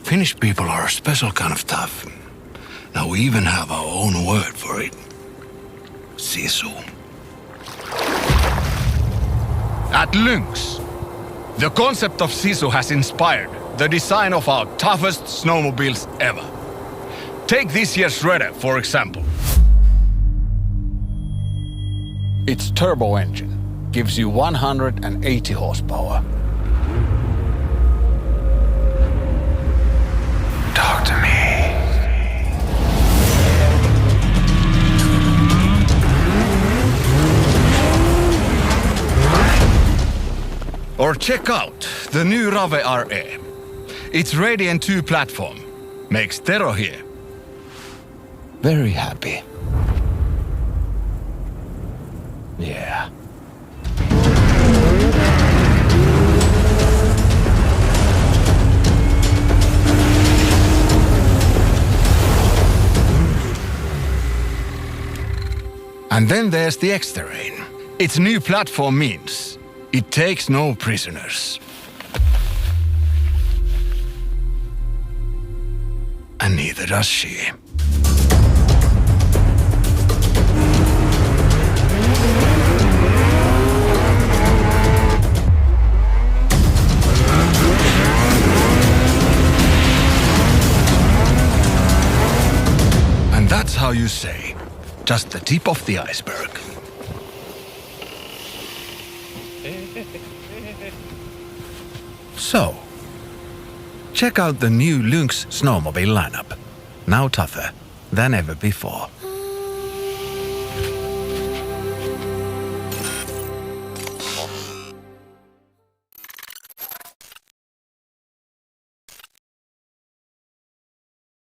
Finnish people are a special kind of tough. Now we even have our own word for it. Sisu. At Lynx, the concept of Sisu has inspired the design of our toughest snowmobiles ever. Take this year's Shredder, for example. Its turbo engine gives you 180 horsepower. Talk to me. Or check out the new Rave RE. Its Radiant 2 platform makes Tero here very happy. Yeah. And then there's the X-Terrain. Its new platform means it takes no prisoners. And neither does she. And that's how you say, just the tip of the iceberg. So, check out the new Lynx Snowmobile lineup. Now tougher than ever before.